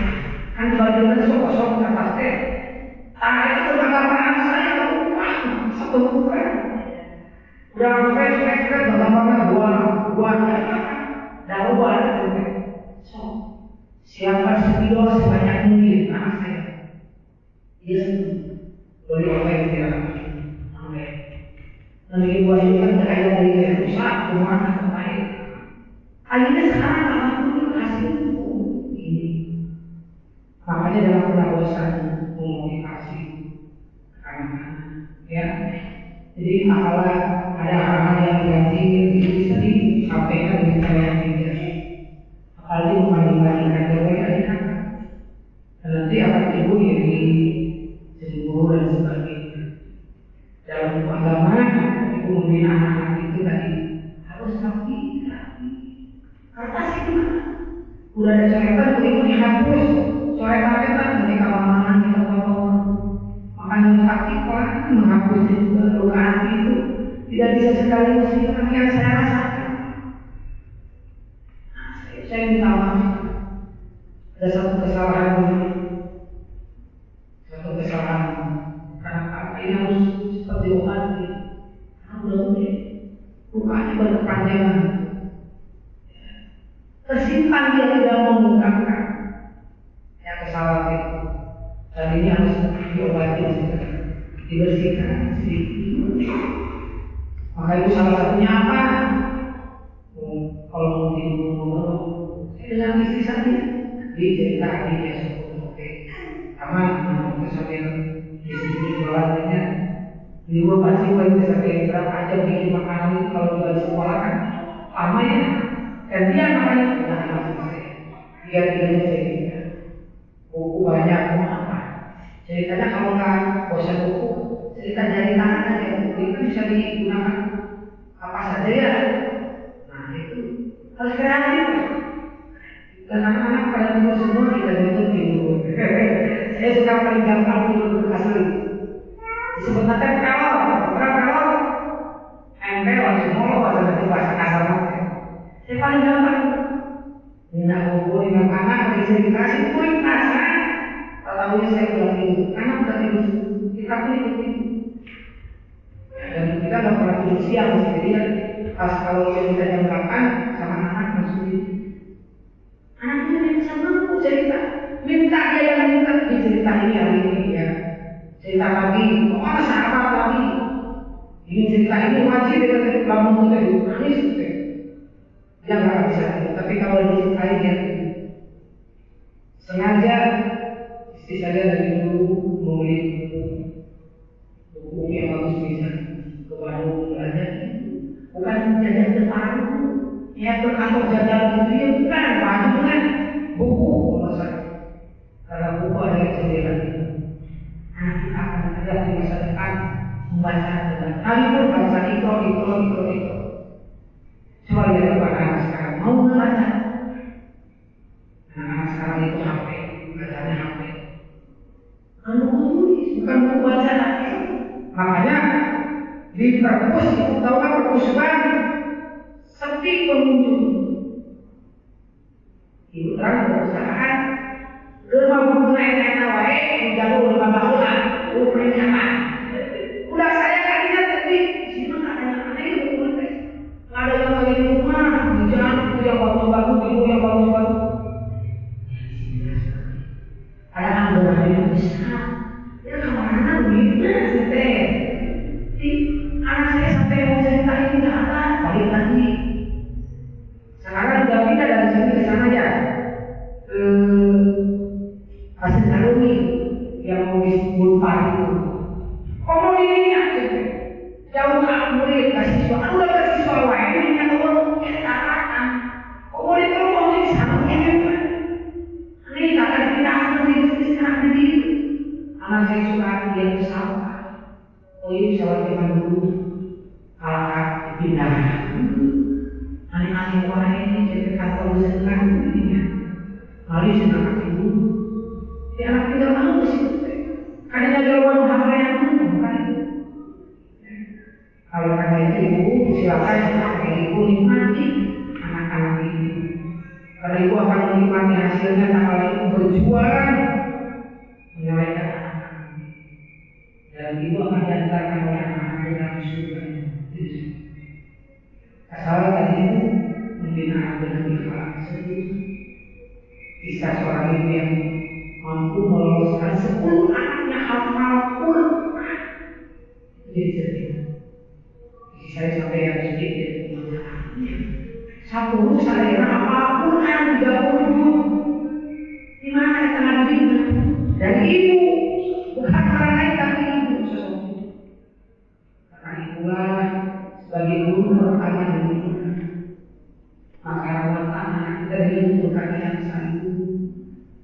Kan bagian sok-sok kertas teh. Itu gambar saya, wah, sebentar. Udah sampai gambarnya buah. Dan buah itu. So, siapa video sebanyak mungkin anak saya. Dia boleh apa yang dia lakukan. Nanti buah ini kan terkait dari rusak, rumah atau lain. Akhirnya sekarang anak itu kasih ini. Makanya dalam pengawasan memotivasi anak-anak, ya. Jadi apabila ada hal-hal yang negatif itu bisa disampaikan dengan cara yang bijak. Apalagi membanding-bandingkan dengan anak-anak, dan nanti akan timbul jadi cemburu dan sebagainya. Dalam agama, ibu membina anak-anak itu tadi harus rapi. Kertas itu udah ada coretan, ibu dihapus. Coretan kita ketika mama kita ngomong, makanya praktik orang menghapusnya juga doa itu tidak bisa sekaligus itu yang saya rasakan. Saya minta maaf. Ada satu kesalahan karena apa ini harus seperti diobati. Udah rupanya berkepanjangan. Tersimpan dia tidak mengungkapkan. Ya kesalahan itu. Dan ini harus diobati, dibersihkan sedikit. Maka itu salah satunya apa? Kalau mau tidur saya dengan istri saya dicerita dia oke, aman, sambil istri jualannya. Di gua pasti paling sampai berapa aja bikin makanan itu kalau juga di sekolah kan lama ya. Dan dia makanya sudah masuk saya. Dia cerita buku banyak mau apa? Ceritanya kalau nggak bosan buku, cerita dari tangan aja buku itu bisa digunakan apa saja ya. Nah itu harus kreatif. Dan anak-anak pada tidur semua kita tidur. Saya suka paling gampang tidur asli. Sebenarnya kalau MPL semua bahasa nanti bahasa kasar banget. Saya paling gampang. Minta buku dengan anak dikasih kuring rasa. Tahu saya udah tidur, anak udah tidur, kita pun ikut tidur. Dan kita nggak pernah tidur siang, jadi kan pas kalau kita jam 8 sama anak masuk tidur. Anaknya bisa mampu cerita, minta dia yang minta diceritain hari ini ya. Cerita lagi, mana sahabat lagi. Ini cerita ini wajib kita bangun tadi, nangis gitu. Dia nggak bisa, tapi kalau diceritain dia sengaja. Istri saya dari dulu membeli buku yang bagus bisa ke Bandung belajar. Bukan jajan depan, ya ke kantor jajan gitu ya bukan, baju kan buku masak. Karena buku ada jendela itu. Nah kita akan ada di masa depan membaca tentang hari pun bahasa itu. Coba lihat anak sekarang mau membaca. Anak sekarang itu HP, bacanya HP. Bukan buku bacaan. Makanya di perpus itu tahu kan perpustakaan sepi pengunjung. Ibu terang perpustakaan rumah buku naik wae menjauh 5 tahunan buku peringatan. Udah saya kalinya tapi di sini nggak ada yang buku teh. Nggak ada yang lagi di rumah di jalan itu yang bagus-bagus, ibu yang bagus-bagus. Ada anggota yang besar, ya kemana begitu teh? Anak saya sampai mau cerita ini nggak ada, balik lagi. Sekarang udah pindah dari sini ke sana ya, ke Hasil Alumi yang mau disebut itu. Komo ini aja, jauh nggak murid kasih siswa, udah kasih siswa lain ini yang mau katakan, komo itu mau di sana ini. Ini kakak kita anak saya suka dia bersama. Oh ini bisa zaman dulu kalau dipindah. Anak-anak orang ini jadi kantor senang ini. Mari senang ibu. Si anak tidak mau sih. Kadang ada orang hal yang bukan. Kalau karena itu ibu silakan ibu nikmati anak-anak ini. Karena ibu akan menikmati hasilnya tanpa ibu berjuang menyelesaikan anak-anak dan ibu akan diantarkan oleh anak-anak ke dalam surga. Asal tadi itu membina anak dengan ikhlas sedih. Kisah seorang ibu yang mampu meloloskan 10 anaknya hafal Quran. Jadi sedih. Saya sampai yang sedih dari anaknya. Satu saya hafal Quran 30 juz. Di mana tengah dibina? Dan ibu bukan orang lain tapi ibu sesungguhnya. Karena itulah sebagai guru pertama di dunia. Maka rawat anak kita dibutuhkan yang satu.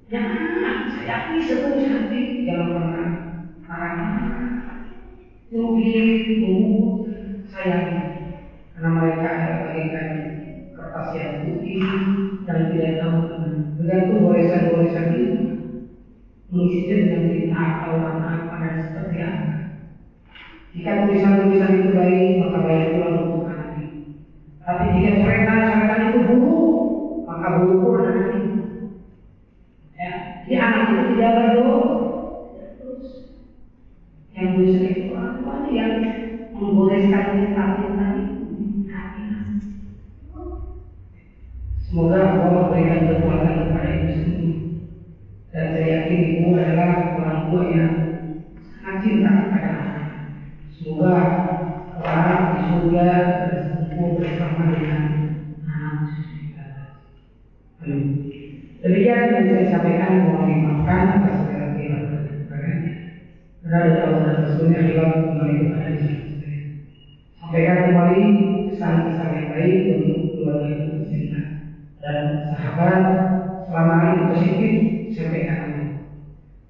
Jangan saya akui sebelum cantik jangan pernah marah-marah. Mungkin ibu sayang karena mereka adalah bagaikan kertas yang putih dan tidak tahu bergantung goresan-goresan itu. Mengisinya dengan cerita atau warna apa dan seperti apa. Jika tulisan-tulisan itu baik, maka baik pula untuk anak itu. Tapi jika coretan-coretan itu buruk, maka buruk pula anak itu. Ya, jadi anak itu tidak berdoa. Yang tulisan itu orang tuanya yang menggoreskan tinta-tinta itu. Semoga Allah memberikan kekuatan kepada ibu sendiri. Dan saya yakin ibu adalah orang tua yang sangat cinta kepada anak. Semoga kelak di surga berkumpul bersama dengan anak cucu kita. Amin. Demikian yang saya sampaikan, mohon dimaafkan atas segala kekurangan. Karena dari Allah dan Rasulnya hilang kembali kepada diri saya. Sampaikan kembali pesan-pesan yang baik untuk keluarga kita dan sahabat selama ini positif sampaikan itu.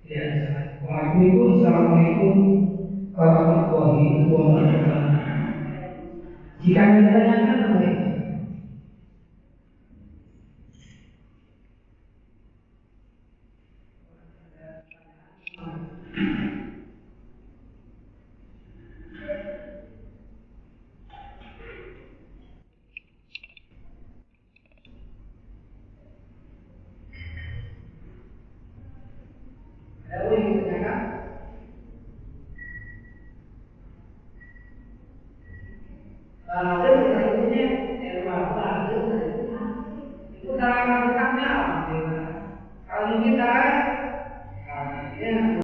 Tidak ada salah. Assalamualaikum warahmatullahi wabarakatuh. Jika ada ditanyakan apa itu? Ada yang ditanyakan? Ada berikutnya itu dalam bentuknya apa? Kalau mungkin